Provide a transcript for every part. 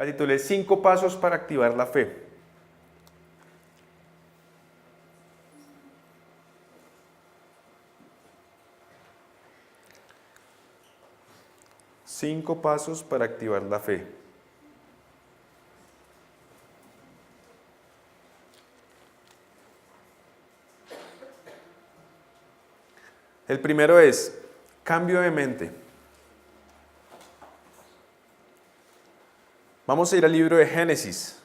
La titulé 5 pasos para activar la fe. Cinco pasos para activar la fe. El primero es cambio de mente. Vamos a ir al libro de Génesis.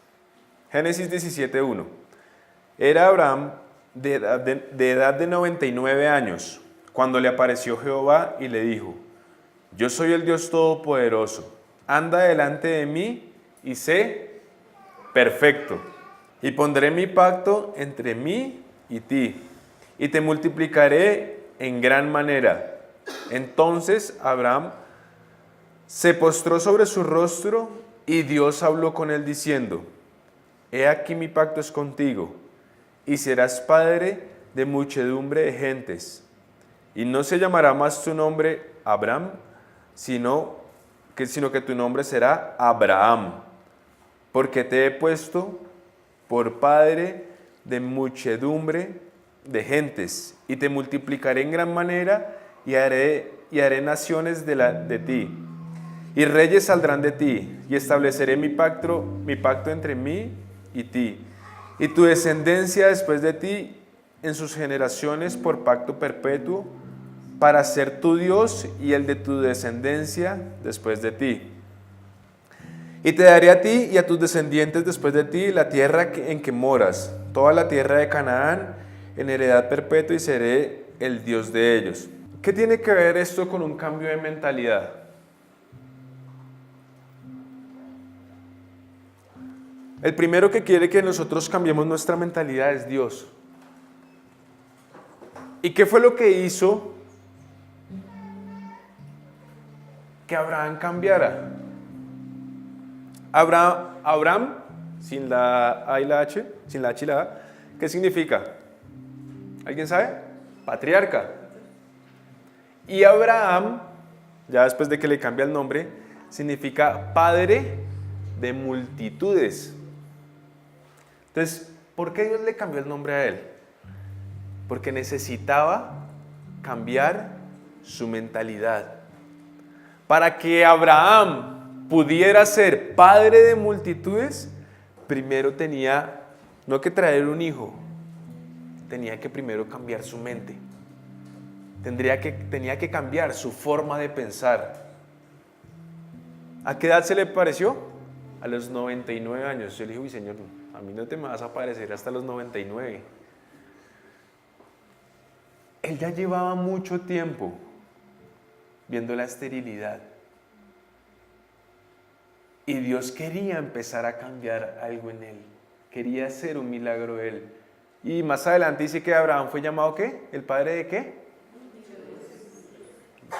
Génesis 17:1. Era Abraham de edad de 99 años cuando le apareció Jehová y le dijo: yo soy el Dios Todopoderoso, anda delante de mí y sé perfecto. Y pondré mi pacto entre mí y ti, y te multiplicaré en gran manera. Entonces Abraham se postró sobre su rostro y Dios habló con él diciendo: he aquí mi pacto es contigo, y serás padre de muchedumbre de gentes. Y no se llamará más tu nombre Abraham, sino que tu nombre será Abraham, porque te he puesto por padre de muchedumbre de gentes, y te multiplicaré en gran manera, y haré naciones de ti, y reyes saldrán de ti, y estableceré mi pacto entre mí y ti, y tu descendencia después de ti en sus generaciones por pacto perpetuo, para ser tu Dios y el de tu descendencia después de ti. Y te daré a ti y a tus descendientes después de ti la tierra en que moras, toda la tierra de Canaán, en heredad perpetua, y seré el Dios de ellos. ¿Qué tiene que ver esto con un cambio de mentalidad? El primero que quiere que nosotros cambiemos nuestra mentalidad es Dios. ¿Y qué fue lo que hizo que Abraham cambiara? Abraham, sin la A y la H, sin la H y la A, ¿qué significa? ¿Alguien sabe? Patriarca. Y Abraham, ya después de que le cambia el nombre, significa padre de multitudes. Entonces, ¿por qué Dios le cambió el nombre a él? Porque necesitaba cambiar su mentalidad. Para que Abraham pudiera ser padre de multitudes, primero tenía no que traer un hijo, tenía que primero cambiar su mente. Tenía que cambiar su forma de pensar. ¿A qué edad se le pareció? A los 99 años. Yo le dije: uy, Señor, a mí no te me vas a aparecer hasta los 99. Él ya llevaba mucho tiempo viendo la esterilidad. Y Dios quería empezar a cambiar algo en él. Quería hacer un milagro él. Y más adelante dice que Abraham fue llamado ¿qué? ¿El padre de qué?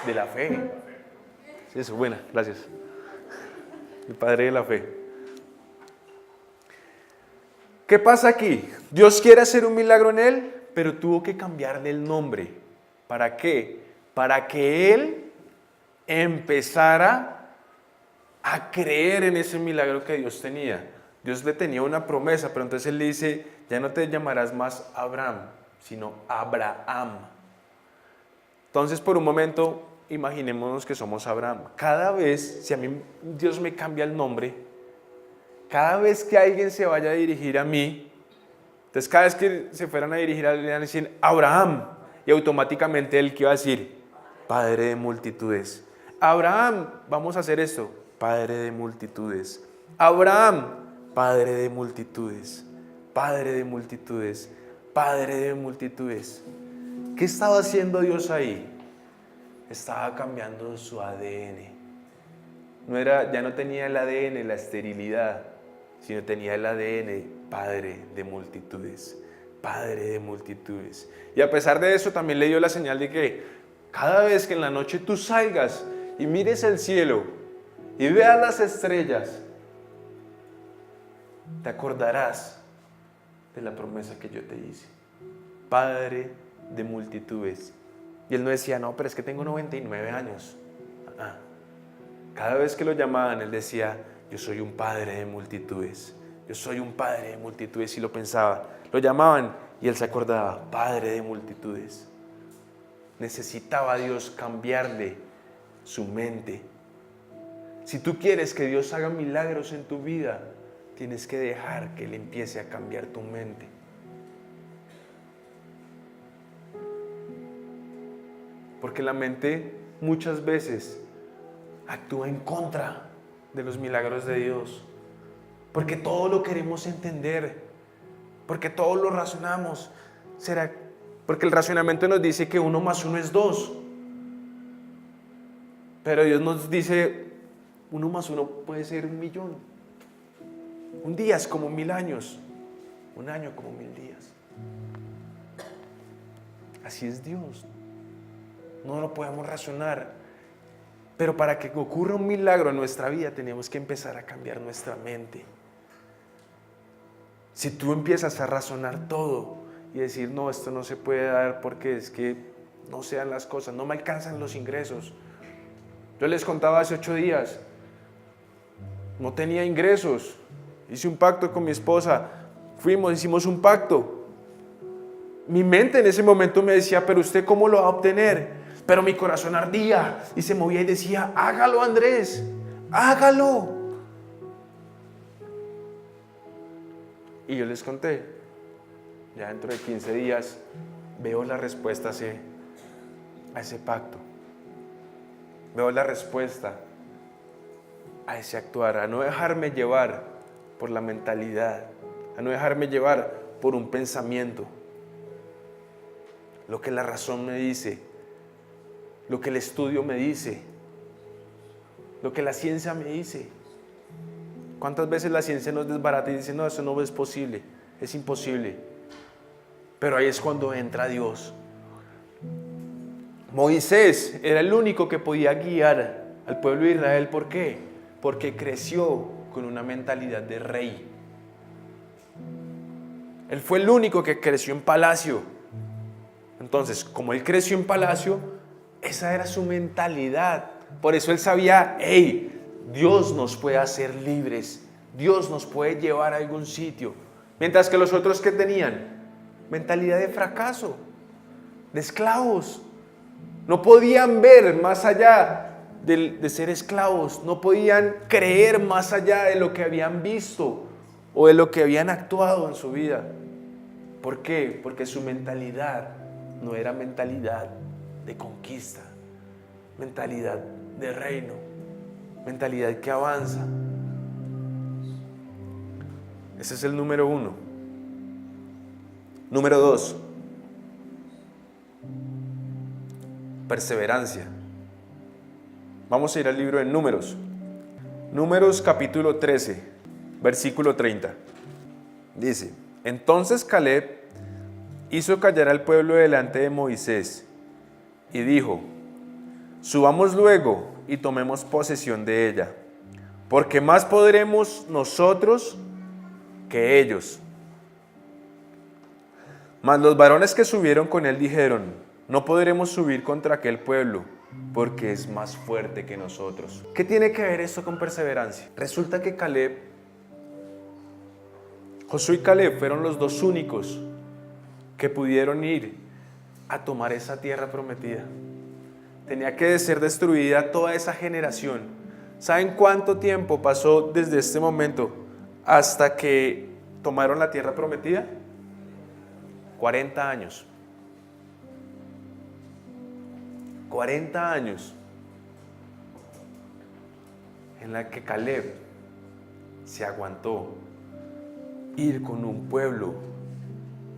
De la fe. Sí, eso, buena, gracias. El padre de la fe. ¿Qué pasa aquí? Dios quiere hacer un milagro en él, pero tuvo que cambiarle el nombre. ¿Para qué? Para que él empezara a creer en ese milagro que Dios tenía. Dios le tenía una promesa, pero entonces él le dice: ya no te llamarás más Abraham, sino Abraham. Entonces, por un momento, imaginémonos que somos Abraham. Cada vez, si a mí Dios me cambia el nombre, cada vez que alguien se vaya a dirigir a mí, entonces cada vez que se fueran a dirigir a él, le van a decir Abraham, y automáticamente él que iba a decir: padre de multitudes. Abraham, vamos a hacer esto: padre de multitudes. Abraham, padre de multitudes. Padre de multitudes. Padre de multitudes. ¿Qué estaba haciendo Dios ahí? Estaba cambiando su ADN. Ya no tenía el ADN, la esterilidad, sino tenía el ADN, padre de multitudes. Padre de multitudes. Y a pesar de eso, también le dio la señal de que cada vez que en la noche tú salgas y mires el cielo y veas las estrellas, te acordarás de la promesa que yo te hice. Padre de multitudes. Y él no decía: no, pero es que tengo 99 años. Cada vez que lo llamaban, él decía: yo soy un padre de multitudes, yo soy un padre de multitudes. Y lo pensaba, lo llamaban y él se acordaba, padre de multitudes. Necesitaba a Dios cambiarle su mente. Si tú quieres que Dios haga milagros en tu vida, tienes que dejar que Él empiece a cambiar tu mente. Porque la mente muchas veces actúa en contra de los milagros de Dios. Porque todo lo queremos entender. Porque todo lo razonamos. Porque el razonamiento nos dice que 1 más 1 es 2. Pero Dios nos dice 1 más 1 puede ser 1.000.000. Un día es como 1.000 años. Un año como 1.000 días. Así es Dios. No lo podemos razonar. Pero para que ocurra un milagro en nuestra vida tenemos que empezar a cambiar nuestra mente. Si tú empiezas a razonar todo y decir, no, esto no se puede dar porque es que no se dan las cosas, no me alcanzan los ingresos. Yo les contaba hace 8 días, no tenía ingresos, hice un pacto con mi esposa, hicimos un pacto. Mi mente en ese momento me decía, pero ¿usted cómo lo va a obtener? Pero mi corazón ardía y se movía y decía, hágalo, Andrés, hágalo. Y yo les conté, ya dentro de 15 días veo la respuesta a ese pacto. Veo la respuesta a ese actuar, a no dejarme llevar por la mentalidad, a no dejarme llevar por un pensamiento. Lo que la razón me dice, lo que el estudio me dice, lo que la ciencia me dice. ¿Cuántas veces la ciencia nos desbarata y dice, no, eso no es posible, es imposible? Pero ahí es cuando entra Dios. Moisés era el único que podía guiar al pueblo de Israel. ¿Por qué? Porque creció con una mentalidad de rey. Él fue el único que creció en palacio. Entonces, como él creció en palacio, esa era su mentalidad. Por eso él sabía, hey, Dios nos puede hacer libres, Dios nos puede llevar a algún sitio. Mientras que los otros, ¿qué tenían? Mentalidad de fracaso, de esclavos. No podían ver más allá de ser esclavos, no podían creer más allá de lo que habían visto o de lo que habían actuado en su vida. ¿Por qué? Porque su mentalidad no era mentalidad de conquista, mentalidad de reino, mentalidad que avanza. Ese es el número 1. Número 2, perseverancia. Vamos a ir al libro de Números. Números capítulo 13, versículo 30. Dice, entonces Caleb hizo callar al pueblo delante de Moisés y dijo, subamos luego y tomemos posesión de ella, porque más podremos nosotros que ellos. Mas los varones que subieron con él dijeron, no podremos subir contra aquel pueblo, porque es más fuerte que nosotros. ¿Qué tiene que ver esto con perseverancia? Resulta que Josué y Caleb fueron los 2 únicos que pudieron ir a tomar esa tierra prometida. Tenía que ser destruida toda esa generación. ¿Saben cuánto tiempo pasó desde este momento hasta que tomaron la tierra prometida? 40 años. 40 años en la que Caleb se aguantó ir con un pueblo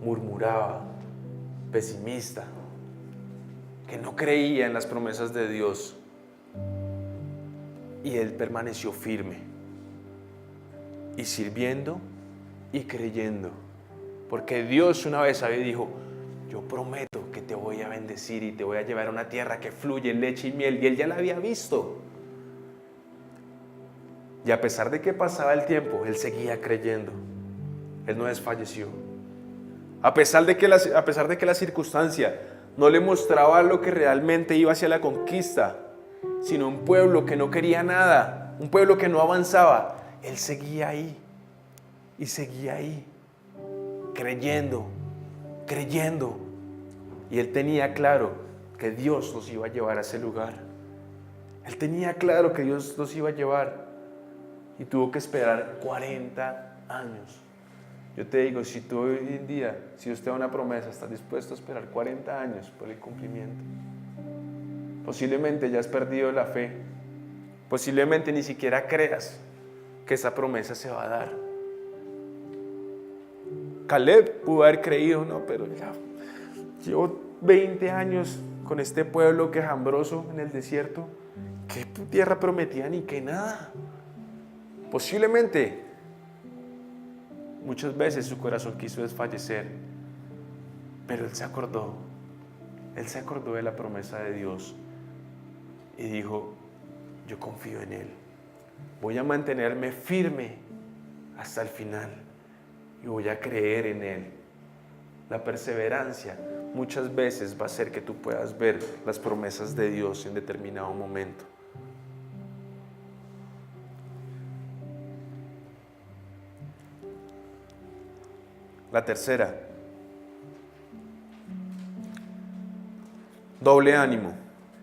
murmuraba, pesimista, que no creía en las promesas de Dios, y él permaneció firme y sirviendo y creyendo, porque Dios una vez sabía y dijo, yo prometo que te voy a bendecir y te voy a llevar a una tierra que fluye leche y miel, y él ya la había visto. Y a pesar de que pasaba el tiempo, él seguía creyendo, él no desfalleció. A pesar de que la circunstancia no le mostraba lo que realmente iba hacia la conquista, sino un pueblo que no quería nada, un pueblo que no avanzaba, él seguía ahí y seguía ahí, creyendo. Y él tenía claro que Dios los iba a llevar a ese lugar. Él tenía claro que Dios los iba a llevar y tuvo que esperar 40 años. Yo te digo, si tú hoy en día, si Dios te da una promesa, estás dispuesto a esperar 40 años por el cumplimiento. Posiblemente ya has perdido la fe. Posiblemente ni siquiera creas que esa promesa se va a dar. Caleb pudo haber creído, no, pero ya llevo 20 años con este pueblo quejambroso en el desierto. ¿Qué tierra prometida ni qué nada? Posiblemente, muchas veces su corazón quiso desfallecer, pero él se acordó de la promesa de Dios y dijo, yo confío en Él, voy a mantenerme firme hasta el final y voy a creer en Él. La perseverancia muchas veces va a hacer que tú puedas ver las promesas de Dios en determinado momento. La tercera, doble ánimo.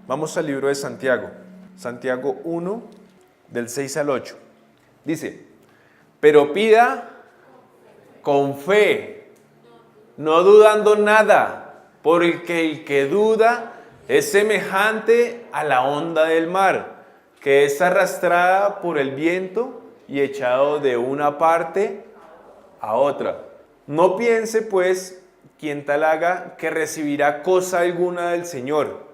Vamos al libro de Santiago, Santiago 1, del 6 al 8. Dice, pero pida con fe, no dudando nada, porque el que duda es semejante a la onda del mar, que es arrastrada por el viento y echado de una parte a otra. No piense, pues, quien tal haga, que recibirá cosa alguna del Señor.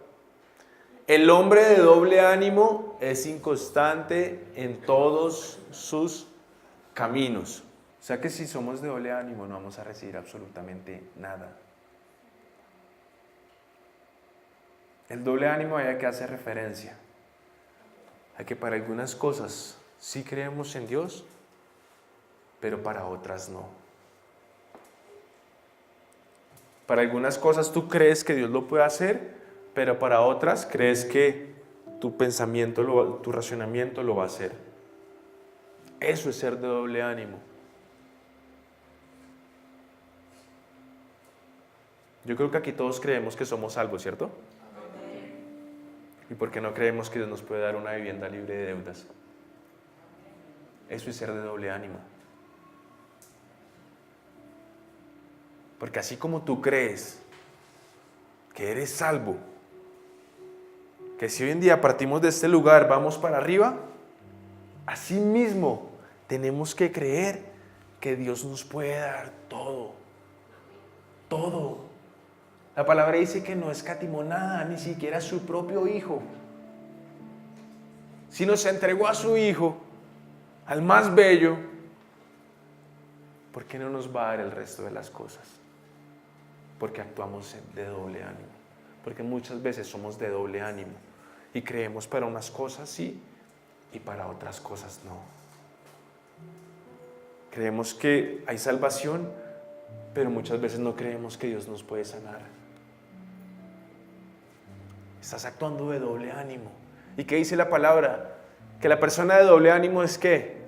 El hombre de doble ánimo es inconstante en todos sus caminos. O sea que si somos de doble ánimo no vamos a recibir absolutamente nada. El doble ánimo hay que hacer referencia a que para algunas cosas sí creemos en Dios, pero para otras no. Para algunas cosas tú crees que Dios lo puede hacer, pero para otras crees que tu pensamiento, tu razonamiento lo va a hacer. Eso es ser de doble ánimo. Yo creo que aquí todos creemos que somos salvos, ¿cierto? ¿Y por qué no creemos que Dios nos puede dar una vivienda libre de deudas? Eso es ser de doble ánimo. Porque así como tú crees que eres salvo, que si hoy en día partimos de este lugar, vamos para arriba, así mismo tenemos que creer que Dios nos puede dar todo. Todo. La palabra dice que no escatimó nada, ni siquiera su propio Hijo. Si nos entregó a su Hijo, al más bello, ¿por qué no nos va a dar el resto de las cosas? Porque actuamos de doble ánimo. Porque muchas veces somos de doble ánimo y creemos para unas cosas sí y para otras cosas no. Creemos que hay salvación, pero muchas veces no creemos que Dios nos puede sanar. Estás actuando de doble ánimo. ¿Y qué dice la palabra? Que la persona de doble ánimo es ¿qué?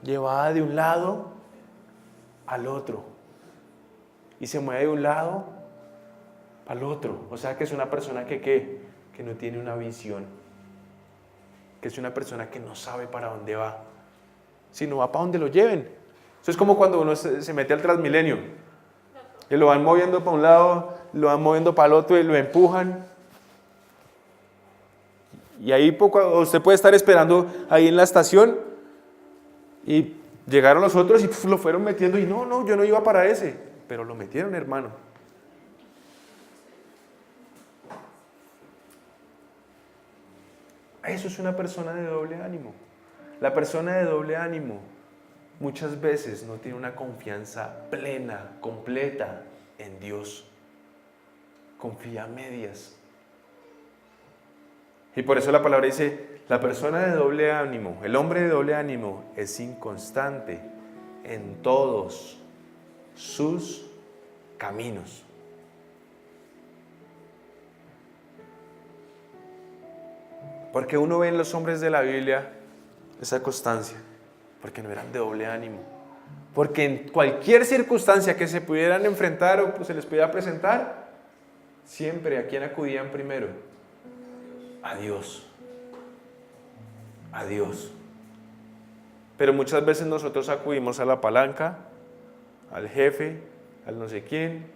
Llevada de un lado al otro. Y se mueve de un lado al otro. O sea que es una persona que no tiene una visión. Que es una persona que no sabe para dónde va. Sino va para donde lo lleven. Eso es como cuando uno se mete al Transmilenio. Y lo van moviendo para un lado, lo van moviendo para el otro y lo empujan. Y ahí usted puede estar esperando ahí en la estación y llegaron los otros y lo fueron metiendo y no, yo no iba para ese, pero lo metieron, hermano. Eso es una persona de doble ánimo. La persona de doble ánimo muchas veces no tiene una confianza plena, completa en Dios. Confía a medias. Y por eso la palabra dice, la persona de doble ánimo, el hombre de doble ánimo es inconstante en todos sus caminos. Porque uno ve en los hombres de la Biblia esa constancia. porque no eran de doble ánimo. Porque en cualquier circunstancia que se pudieran enfrentar o pues, se les pudiera presentar, siempre ¿a quién acudían primero? A Dios. A Dios. Pero muchas veces nosotros acudimos a la palanca, al jefe, al no sé quién,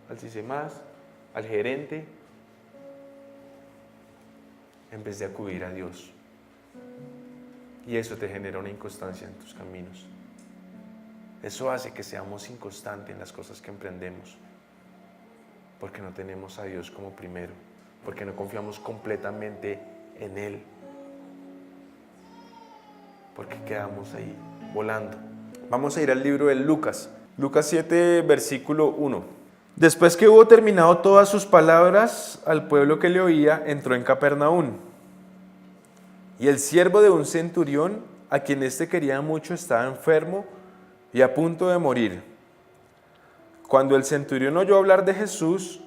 al CICEMAS, al gerente, en vez de acudir a Dios. Y eso te genera una inconstancia en tus caminos. Eso hace que seamos inconstantes en las cosas que emprendemos, porque no tenemos a Dios como primero, porque no confiamos completamente en Él, porque quedamos ahí volando. Vamos a ir al libro de Lucas, Lucas 7, versículo 1. Después que hubo terminado todas sus palabras al pueblo que le oía, entró en Capernaum. Y el siervo de un centurión, a quien éste quería mucho, estaba enfermo y a punto de morir. Cuando el centurión oyó hablar de Jesús,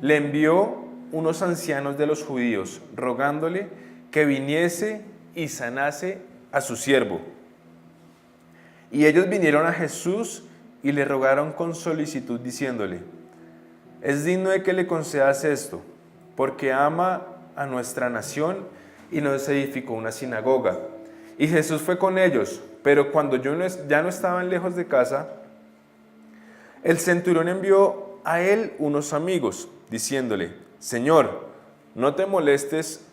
le envió unos ancianos de los judíos, rogándole que viniese y sanase a su siervo. Y ellos vinieron a Jesús y le rogaron con solicitud, diciéndole: es digno de que le concedas esto, porque ama a nuestra nación y nos edificó una sinagoga. Y Jesús fue con ellos, pero cuando ya no estaban lejos de casa, el centurión envió a él unos amigos, diciéndole: Señor, no te molestes,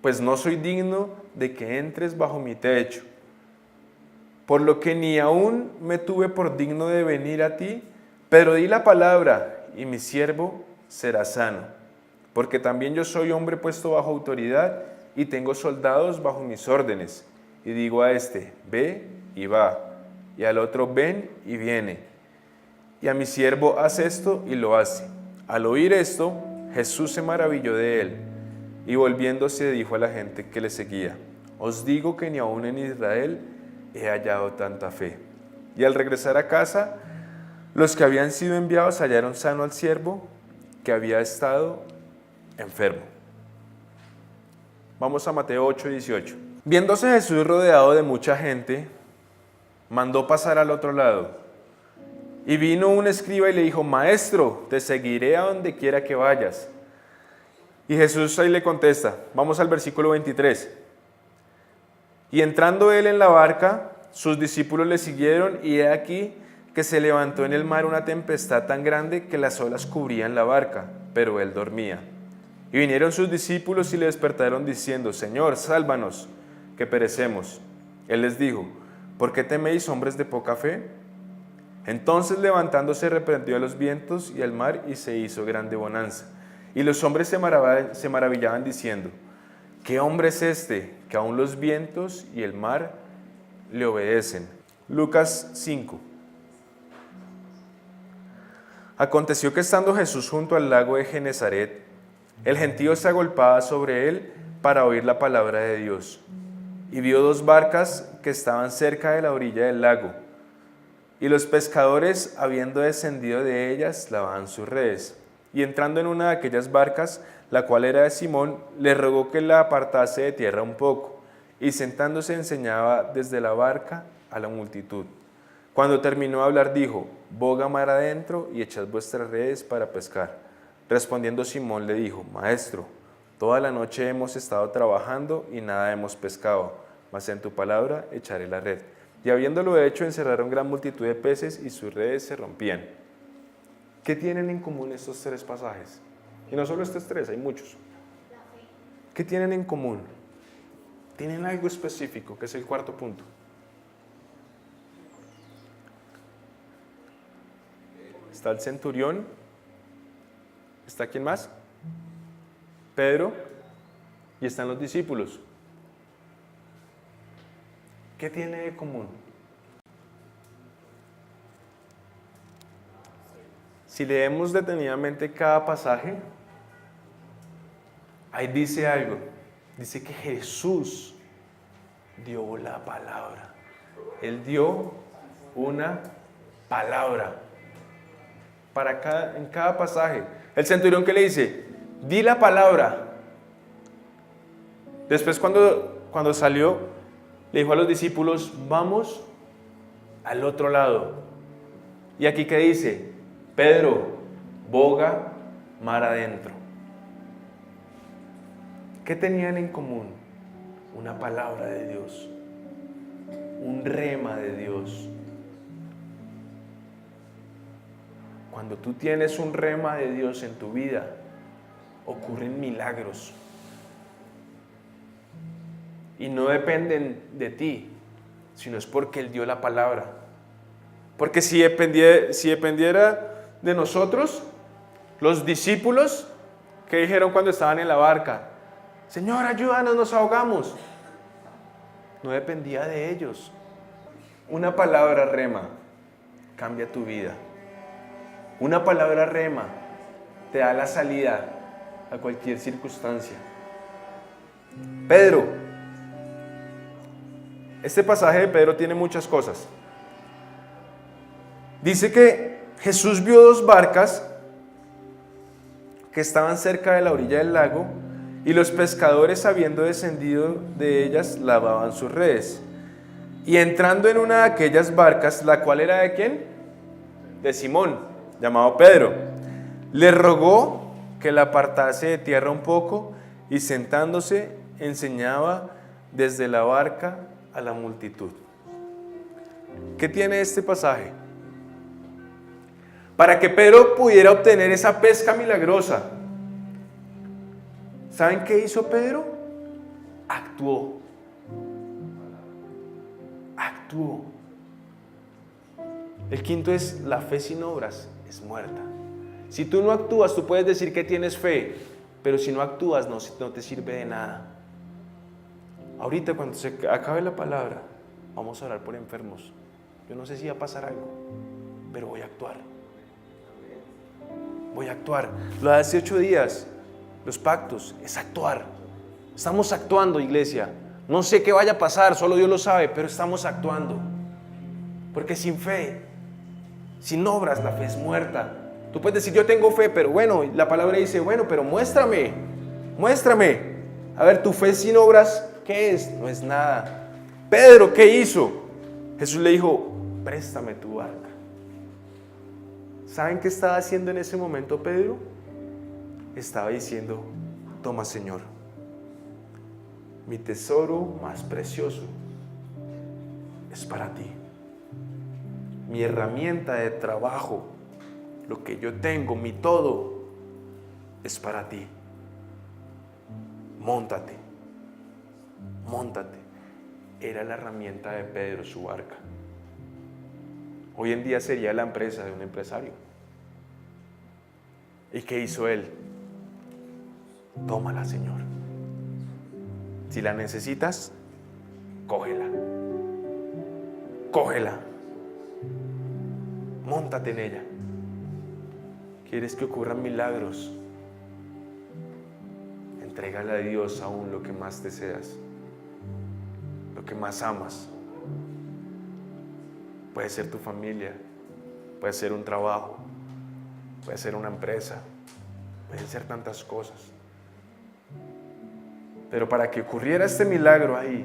pues no soy digno de que entres bajo mi techo, por lo que ni aún me tuve por digno de venir a ti, pero di la palabra y mi siervo será sano, porque también yo soy hombre puesto bajo autoridad y tengo soldados bajo mis órdenes. Y digo a este: ve y va, y al otro: ven y viene. Y a mi siervo: haz esto, y lo hace. Al oír esto, Jesús se maravilló de él, y volviéndose dijo a la gente que le seguía: os digo que ni aun en Israel he hallado tanta fe. Y al regresar a casa, los que habían sido enviados hallaron sano al siervo que había estado enfermo. Vamos a Mateo 8:18. Viéndose Jesús rodeado de mucha gente, mandó pasar al otro lado. Y vino un escriba y le dijo: Maestro, te seguiré a donde quiera que vayas. Y Jesús ahí le contesta. Vamos al versículo 23. Y entrando él en la barca, sus discípulos le siguieron, y he aquí que se levantó en el mar una tempestad tan grande que las olas cubrían la barca, pero él dormía. Y vinieron sus discípulos y le despertaron diciendo: Señor, sálvanos, que perecemos. Él les dijo: ¿por qué teméis, hombres de poca fe? Entonces levantándose reprendió a los vientos y al mar, y se hizo grande bonanza. Y los hombres se maravillaban diciendo: ¿qué hombre es este, que aun los vientos y el mar le obedecen? Lucas 5. Aconteció que estando Jesús junto al lago de Genezaret, el gentío se agolpaba sobre él para oír la palabra de Dios. Y vio dos barcas que estaban cerca de la orilla del lago. Y los pescadores, habiendo descendido de ellas, lavaban sus redes. Y entrando en una de aquellas barcas, la cual era de Simón, le rogó que la apartase de tierra un poco. Y sentándose enseñaba desde la barca a la multitud. Cuando terminó de hablar, dijo: boga mar adentro y echad vuestras redes para pescar. Respondiendo Simón le dijo: Maestro, toda la noche hemos estado trabajando y nada hemos pescado, mas en tu palabra echaré la red. Y habiéndolo hecho, encerraron gran multitud de peces y sus redes se rompían. ¿Qué tienen en común estos tres pasajes? Y no solo estos tres, hay muchos. ¿Qué tienen en común? Tienen algo específico, que es el cuarto punto. Está el centurión. ¿Está quién más? Pedro. Y están los discípulos. ¿Qué tiene de común? Si leemos detenidamente cada pasaje, ahí dice algo. Dice que Jesús dio la palabra. Él dio una palabra en cada pasaje. El centurión, ¿qué le dice? Di la palabra. Después cuando salió, le dijo a los discípulos: vamos al otro lado. Y aquí que dice, Pedro, boga mar adentro. ¿Qué tenían en común? Una palabra de Dios, un rema de Dios. Cuando tú tienes un rema de Dios en tu vida, ocurren milagros. Y no dependen de ti, sino es porque Él dio la palabra. Porque si dependiera de nosotros, los discípulos, ¿qué dijeron cuando estaban en la barca? Señor, ayúdanos, nos ahogamos. No dependía de ellos. Una palabra rema cambia tu vida. Una palabra rema te da la salida a cualquier circunstancia. Pedro. Este pasaje de Pedro tiene muchas cosas. Dice que Jesús vio 2 barcas que estaban cerca de la orilla del lago y los pescadores, habiendo descendido de ellas, lavaban sus redes. Y entrando en una de aquellas barcas, la cual era de ¿quién? De Simón, llamado Pedro, le rogó que la apartase de tierra un poco y sentándose enseñaba desde la barca a la multitud. ¿Qué tiene este pasaje? Para que Pedro pudiera obtener esa pesca milagrosa, ¿saben qué hizo Pedro? Actuó. El quinto es: la fe sin obras es muerta. Si tú no actúas, tú puedes decir que tienes fe, pero si no actúas no te sirve de nada. Ahorita cuando se acabe la palabra, vamos a orar por enfermos. Yo no sé si va a pasar algo, pero voy a actuar. Lo de hace 8 días, los pactos, es actuar. Estamos actuando, iglesia. No sé qué vaya a pasar, solo Dios lo sabe, pero estamos actuando. Porque sin fe, sin obras, la fe es muerta. Tú puedes decir, yo tengo fe, pero bueno, la palabra dice, bueno, pero muéstrame. A ver, tu fe sin obras, ¿qué es? No es nada. Pedro, ¿qué hizo? Jesús le dijo, préstame tu barca. ¿Saben qué estaba haciendo en ese momento Pedro? Estaba diciendo, toma, Señor, mi tesoro más precioso es para ti. Mi herramienta de trabajo, lo que yo tengo, mi todo, es para ti. Móntate. Era la herramienta de Pedro, su barca. Hoy en día sería la empresa de un empresario. ¿Y qué hizo él? Tómala, Señor. Si la necesitas, cógela. Móntate en ella. ¿Quieres que ocurran milagros? Entrégale a Dios aún lo que más deseas, lo que más amas. Puede ser tu familia, puede ser un trabajo, puede ser una empresa, pueden ser tantas cosas. Pero para que ocurriera este milagro ahí,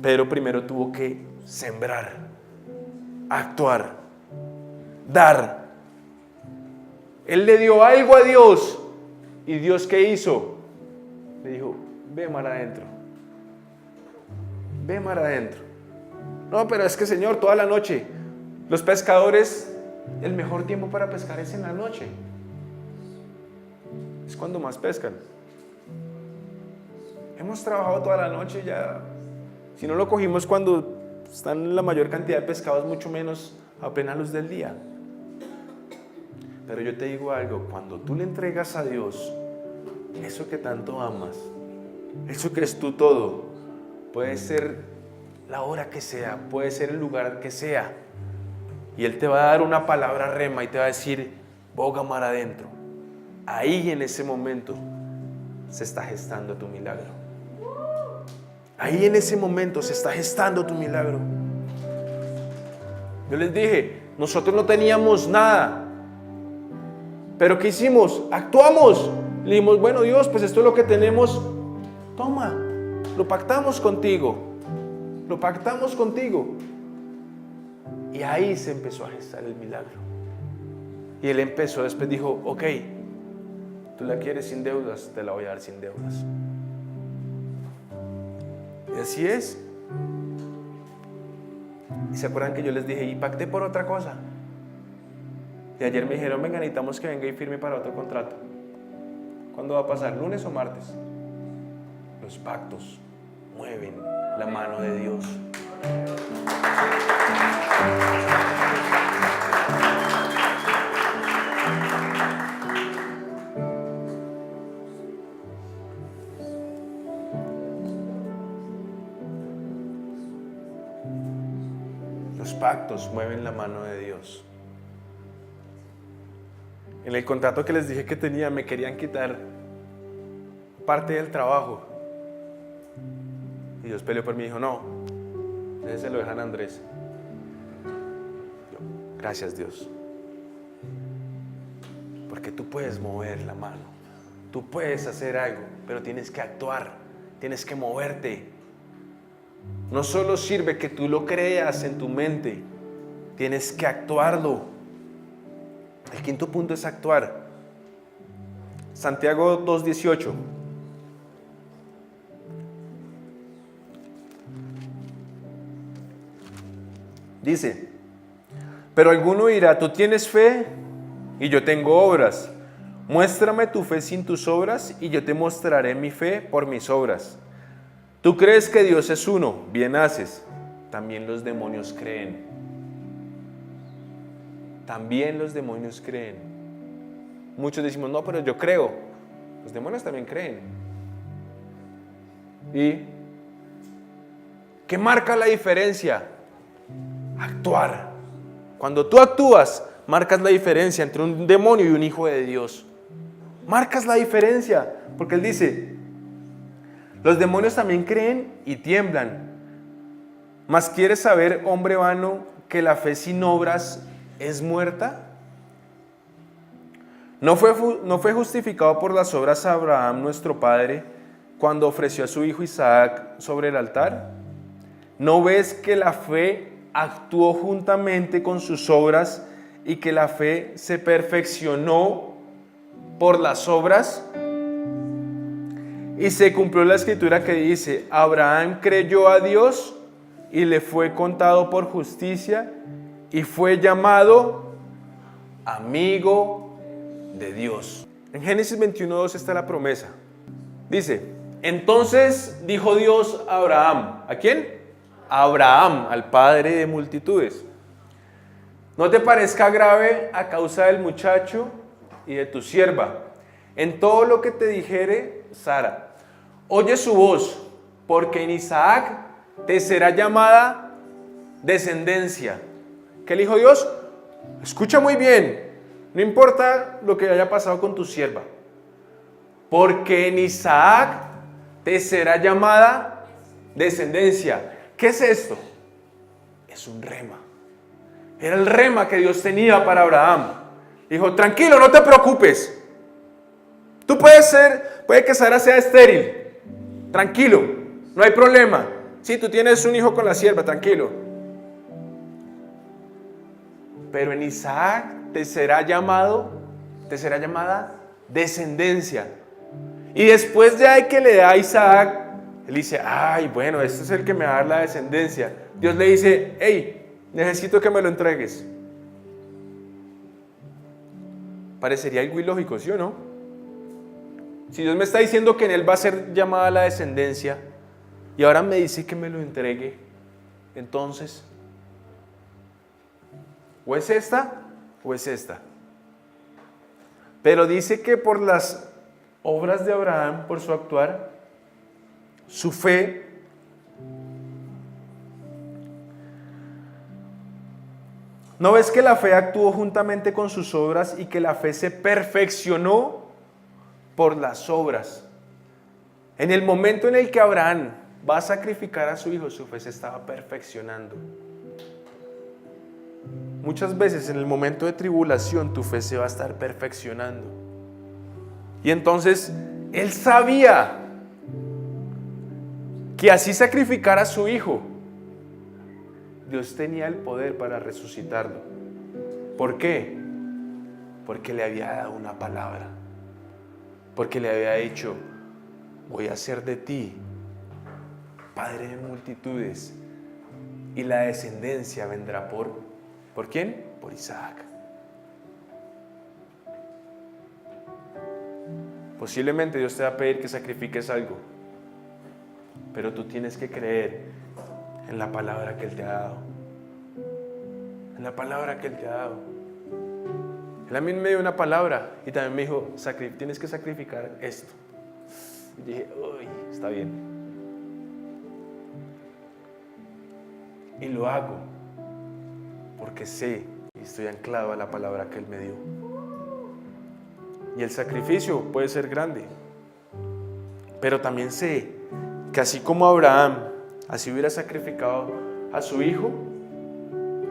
Pedro primero tuvo que sembrar, actuar, dar. Él le dio algo a Dios. ¿Y Dios qué hizo? Le dijo, ve mar adentro. No, pero es que, Señor, toda la noche. Los pescadores, el mejor tiempo para pescar es en la noche. Es cuando más pescan. Hemos trabajado toda la noche ya. Si no lo cogimos cuando están la mayor cantidad de pescados, mucho menos a plena luz del día. Pero yo te digo algo, cuando tú le entregas a Dios eso que tanto amas, eso que es tu todo, puede ser la hora que sea, puede ser el lugar que sea, y Él te va a dar una palabra rema y te va a decir, boga mar adentro. Ahí en ese momento se está gestando tu milagro. Ahí en ese momento se está gestando tu milagro. Yo les dije, nosotros no teníamos nada, pero ¿qué hicimos? Actuamos. Le dijimos, bueno, Dios, pues esto es lo que tenemos. Toma, lo pactamos contigo. Y ahí se empezó a gestar el milagro. Y él empezó, después dijo, ok, tú la quieres sin deudas, te la voy a dar sin deudas. Y así es. Y se acuerdan que yo les dije, y pacté por otra cosa. Y ayer me dijeron, venga, necesitamos que venga y firme para otro contrato. ¿Cuándo va a pasar? ¿Lunes o martes? Los pactos mueven la mano de Dios. Los pactos mueven la mano de Dios. En el contrato que les dije que tenía, me querían quitar parte del trabajo. Y Dios peleó por mí y dijo, no, ese se lo dejan a Andrés. Yo, gracias Dios. Porque tú puedes mover la mano, tú puedes hacer algo, pero tienes que actuar, tienes que moverte. No solo sirve que tú lo creas en tu mente, tienes que actuarlo. El quinto punto es actuar. Santiago 2:18. Dice, pero alguno dirá, tú tienes fe y yo tengo obras. Muéstrame tu fe sin tus obras y yo te mostraré mi fe por mis obras. Tú crees que Dios es uno, bien haces. También los demonios creen. También los demonios creen. Muchos decimos, no, pero yo creo. Los demonios también creen. ¿Y qué marca la diferencia? Actuar. Cuando tú actúas, marcas la diferencia entre un demonio y un hijo de Dios. Marcas la diferencia, porque Él dice, los demonios también creen y tiemblan. ¿Mas quieres saber, hombre vano, que la fe sin obras es muerta? ¿No fue justificado por las obras Abraham, nuestro padre, cuando ofreció a su hijo Isaac sobre el altar? ¿No ves que la fe actuó juntamente con sus obras y que la fe se perfeccionó por las obras? Y se cumplió la escritura que dice, Abraham creyó a Dios y le fue contado por justicia y fue llamado amigo de Dios. En Génesis 21:2 está la promesa. Dice, entonces dijo Dios a Abraham, ¿a quién? A Abraham, al padre de multitudes. No te parezca grave a causa del muchacho y de tu sierva. En todo lo que te dijere Sara, oye su voz, porque en Isaac te será llamada descendencia. ¿Qué le dijo Dios? Escucha muy bien, no importa lo que haya pasado con tu sierva, porque en Isaac te será llamada descendencia. ¿Qué es esto? Es un rema. Era el rema que Dios tenía para Abraham. Dijo, tranquilo, no te preocupes. Tú puede que Sara sea estéril. Tranquilo, no hay problema. Sí, tú tienes un hijo con la sierva, tranquilo. Pero en Isaac te será llamada descendencia. Y después de que le da a Isaac, él dice, ay, bueno, este es el que me va a dar la descendencia. Dios le dice, hey, necesito que me lo entregues. Parecería algo ilógico, ¿sí o no? Si Dios me está diciendo que en él va a ser llamada la descendencia y ahora me dice que me lo entregue, entonces, o es esta o es esta. Pero dice que por las obras de Abraham, por su actuar, su fe, ¿no ves que la fe actuó juntamente con sus obras y que la fe se perfeccionó por las obras? En el momento en el que Abraham va a sacrificar a su hijo, su fe se estaba perfeccionando. Muchas veces en el momento de tribulación tu fe se va a estar perfeccionando. Y entonces él sabía que así sacrificar a su hijo, Dios tenía el poder para resucitarlo. ¿Por qué? Porque le había dado una palabra. Porque le había dicho, voy a hacer de ti padre de multitudes, y la descendencia vendrá ¿por quién? Por Isaac. Posiblemente Dios te va a pedir que sacrifiques algo, pero tú tienes que creer en la palabra que Él te ha dado. En la palabra que Él te ha dado. Él a mí me dio una palabra y también me dijo, tienes que sacrificar esto. Y dije, uy, está bien. Y lo hago porque sé y estoy anclado a la palabra que Él me dio. Y el sacrificio puede ser grande, pero también sé que así como Abraham, así hubiera sacrificado a su hijo,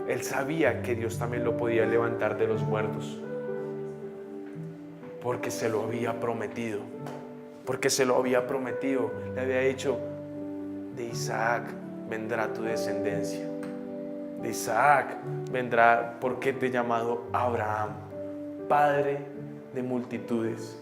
él sabía que Dios también lo podía levantar de los muertos, porque se lo había prometido, le había dicho, de Isaac vendrá tu descendencia, de Isaac vendrá, porque te he llamado Abraham, padre de multitudes.